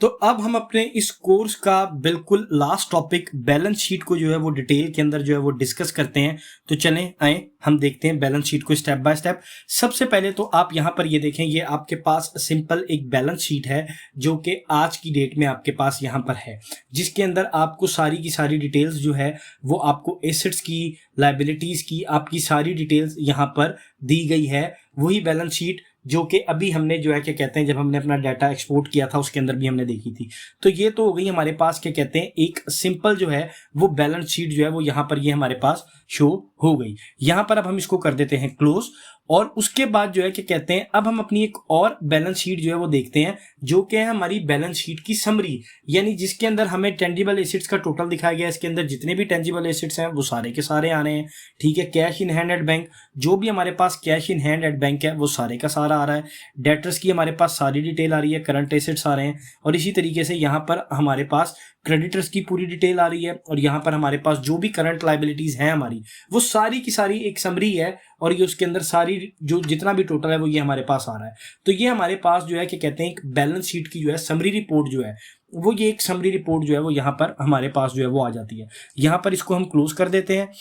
तो अब हम अपने इस कोर्स का बिल्कुल लास्ट टॉपिक बैलेंस शीट को जो है वो डिटेल के अंदर जो है वो डिस्कस करते हैं। तो चलें आए हम देखते हैं बैलेंस शीट को स्टेप बाय स्टेप। सबसे पहले तो आप यहाँ पर ये देखें, ये आपके पास सिंपल एक बैलेंस शीट है जो कि आज की डेट में आपके पास यहाँ पर है, जिसके अंदर आपको सारी की सारी डिटेल्स जो है वो आपको एसेट्स की, लायबिलिटीज की, आपकी सारी डिटेल्स यहाँ पर दी गई है। वही बैलेंस शीट जो कि अभी हमने जो है क्या कहते हैं, जब हमने अपना डाटा एक्सपोर्ट किया था उसके अंदर भी हमने देखी थी। तो ये तो हो गई हमारे पास क्या कहते हैं एक सिंपल जो है वो बैलेंस शीट जो है वो यहाँ पर ये हमारे पास शो हो गई। यहाँ पर अब हम इसको कर देते हैं क्लोज, और उसके बाद जो है क्या कहते हैं अब हम अपनी एक और बैलेंस शीट जो है वो देखते हैं जो कि है हमारी बैलेंस शीट की समरी, यानी जिसके अंदर हमें टेंजिबल एसेट्स का टोटल दिखाया गया है। इसके अंदर जितने भी टेंजिबल एसेट्स हैं वो सारे के सारे आ रहे हैं, ठीक है। Cash in hand at bank, जो भी हमारे पास cash in hand at bank है वो सारे का सारा आ रहा है। डेटर्स की हमारे पास सारी डिटेल आ रही है, करंट एसेट्स आ रहे हैं, और इसी तरीके से यहाँ पर हमारे पास क्रेडिटर्स की पूरी डिटेल आ रही है, और यहाँ पर हमारे पास जो भी करंट लायबिलिटीज हैं हमारी वो सारी की सारी एक समरी है, और ये उसके अंदर सारी जो जितना भी टोटल है वो ये हमारे पास आ रहा है। तो ये हमारे पास जो है क्या कहते हैं एक बैलेंस शीट की जो है समरी रिपोर्ट जो है वो, ये एक समरी रिपोर्ट जो है वो यहाँ पर हमारे पास जो है वो आ जाती है। यहाँ पर इसको हम क्लोज कर देते हैं,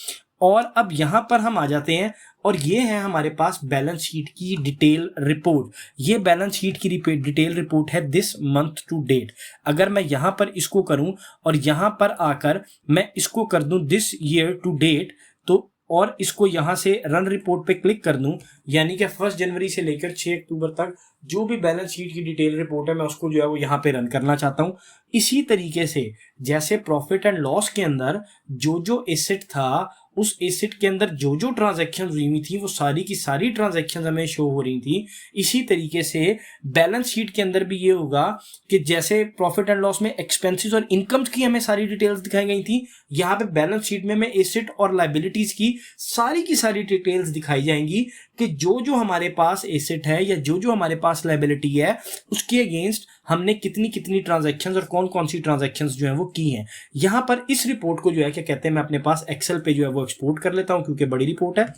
और अब यहाँ पर हम आ जाते हैं, और ये है हमारे पास बैलेंस शीट की डिटेल रिपोर्ट। ये बैलेंस शीट की डिटेल रिपोर्ट है दिस मंथ टू डेट। अगर मैं यहाँ पर इसको करूं और यहाँ पर आकर मैं इसको कर दूं दिस ईयर टू डेट, तो और इसको यहाँ से रन रिपोर्ट पे क्लिक कर दूं, यानी कि 1 जनवरी से लेकर 6 अक्टूबर तक जो भी बैलेंस शीट की डिटेल रिपोर्ट है मैं उसको जो है वो यहाँ पे रन करना चाहता हूँ। इसी तरीके से जैसे प्रॉफिट एंड लॉस के अंदर जो जो एसेट था, उस एसेट के अंदर जो जो ट्रांजैक्शन हुई थी वो सारी की सारी ट्रांजैक्शन हमें शो हो रही थी। इसी तरीके से बैलेंस शीट के अंदर भी ये होगा कि जैसे प्रॉफिट एंड लॉस में एक्सपेंसेस और इनकम्स की हमें सारी डिटेल्स दिखाई गई थी, यहाँ पे बैलेंस शीट में हमें एसेट और लायबिलिटीज की सारी डिटेल्स दिखाई जाएंगी कि जो जो हमारे पास एसेट है या जो जो हमारे पास लायबिलिटी है उसके अगेंस्ट हमने कितनी कितनी ट्रांजैक्शंस और कौन कौन सी ट्रांजैक्शंस जो है वो की हैं। यहाँ पर इस रिपोर्ट को जो है क्या कहते हैं मैं अपने पास एक्सेल पे जो है वो एक्सपोर्ट कर लेता हूँ क्योंकि बड़ी रिपोर्ट है।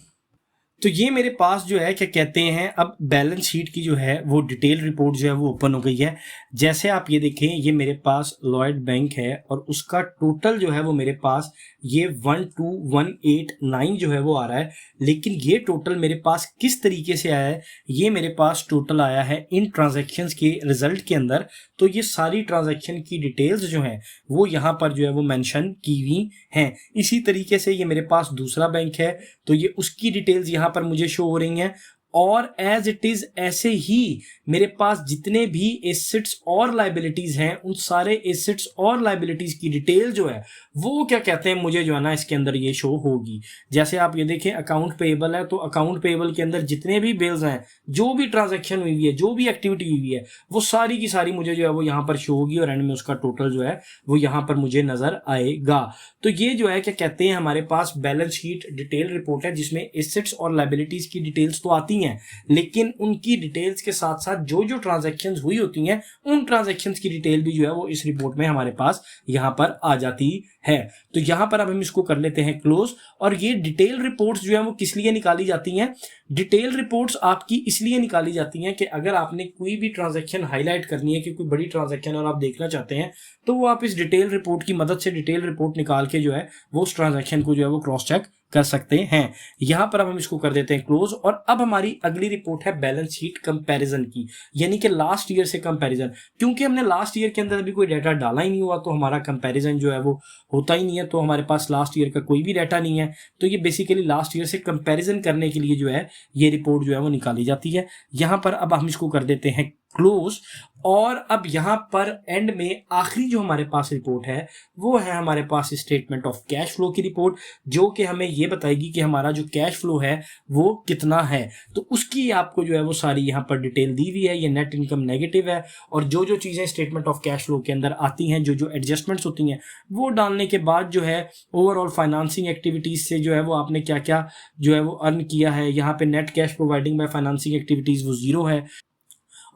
तो ये मेरे पास जो है क्या कहते हैं अब बैलेंस शीट की जो है वो डिटेल रिपोर्ट जो है वो ओपन हो गई है। जैसे आप ये देखें, ये मेरे पास लॉयड बैंक है और उसका टोटल जो है वो मेरे पास ये 12189 जो है वो आ रहा है। लेकिन ये टोटल मेरे पास किस तरीके से आया है, ये मेरे पास टोटल आया है इन ट्रांजैक्शंस के रिजल्ट के अंदर। तो ये सारी ट्रांजैक्शन की डिटेल्स जो हैं वो यहाँ पर जो है वो मेंशन की हुई हैं। इसी तरीके से ये मेरे पास दूसरा बैंक है, तो ये उसकी डिटेल्स यहाँ पर मुझे शो हो रही हैं। और एज इट इज ऐसे ही मेरे पास जितने भी एसेट्स और लायबिलिटीज हैं उन सारे एसेट्स और लायबिलिटीज की डिटेल जो है वो क्या कहते हैं मुझे जो है ना इसके अंदर ये शो होगी। जैसे आप ये देखें अकाउंट पेएबल है, तो अकाउंट पेएबल के अंदर जितने भी बिल्स हैं, जो भी ट्रांजैक्शन हुई है, जो भी एक्टिविटी हुई है, वो सारी की सारी मुझे जो है वो यहाँ पर शो होगी, और एंड में उसका टोटल जो है वो यहाँ पर मुझे नजर आएगा। तो ये जो है क्या कहते हैं हमारे पास बैलेंस शीट डिटेल रिपोर्ट है जिसमें एसेट्स और लायबिलिटीज की डिटेल्स तो आती हैं, लेकिन उनकी डिटेल्स के साथ साथ जो जो ट्रांजैक्शंस हुई होती हैं उन ट्रांजैक्शंस की डिटेल भी जो है वो इस रिपोर्ट में हमारे पास यहाँ पर आ जाती है। तो यहाँ पर अब हम इसको कर लेते हैं क्लोज। और ये डिटेल रिपोर्ट्स जो है वो किस लिए निकाली जाती हैं? डिटेल रिपोर्ट्स आपकी इसलिए निकाली जाती हैं कि अगर आपने कोई भी ट्रांजैक्शन हाईलाइट करनी है कि कोई बड़ी ट्रांजैक्शन और आप देखना चाहते हैं, तो वो आप इस डिटेल रिपोर्ट की मदद से डिटेल रिपोर्ट निकाल के जो है वो उस ट्रांजैक्शन को जो है वो क्रॉस चेक कर सकते हैं। यहां पर अब हम इसको कर देते हैं क्लोज। और अब हमारी अगली रिपोर्ट है बैलेंस शीट कंपैरिजन की, यानी कि लास्ट ईयर से कंपैरिजन। क्योंकि हमने लास्ट ईयर के अंदर अभी कोई डाटा डाला ही नहीं हुआ तो हमारा कंपैरिजन जो है वो होता ही नहीं है, तो हमारे पास लास्ट ईयर का कोई भी डाटा नहीं है। तो ये बेसिकली लास्ट ईयर से कंपैरिजन करने के लिए जो है ये रिपोर्ट जो है वो निकाली जाती है। यहां पर अब हम इसको कर देते हैं क्लोज। और अब यहां पर एंड में आखिरी जो हमारे पास रिपोर्ट है वो है हमारे पास स्टेटमेंट ऑफ कैश फ्लो की रिपोर्ट, जो कि हमें ये बताएगी कि हमारा जो कैश फ्लो है वो कितना है। तो उसकी आपको जो है वो सारी यहाँ पर डिटेल दी हुई है। ये नेट इनकम नेगेटिव है, और जो जो चीजें स्टेटमेंट ऑफ कैश फ्लो के अंदर आती हैं, जो जो एडजस्टमेंट्स होती हैं, वो डालने के बाद जो है ओवरऑल फाइनेंसिंग एक्टिविटीज से जो है वो आपने क्या क्या जो है वो अर्न किया है। यहाँ पे net cash providing by financing activities वो 0 है।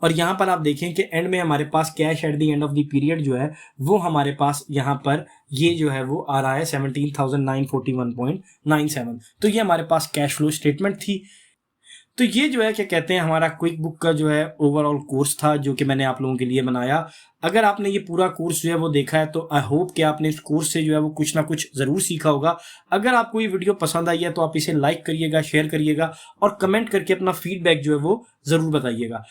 और यहाँ पर आप देखें कि एंड में हमारे पास cash at the end of the period जो है वो हमारे पास यहाँ पर ये जो है वो आ रहा है 17,941.97। तो ये हमारे पास कैश फ्लो स्टेटमेंट थी। तो ये जो है क्या कहते हैं हमारा क्विक बुक का जो है ओवरऑल कोर्स था जो कि मैंने आप लोगों के लिए बनाया। अगर आपने ये पूरा कोर्स जो है वो देखा है तो आई होप कि आपने इस कोर्स से जो है वो कुछ ना कुछ जरूर सीखा होगा। अगर आपको ये वीडियो पसंद आई है तो आप इसे लाइक करिएगा, शेयर करिएगा और कमेंट करके अपना फीडबैक जो है वो जरूर बताइएगा।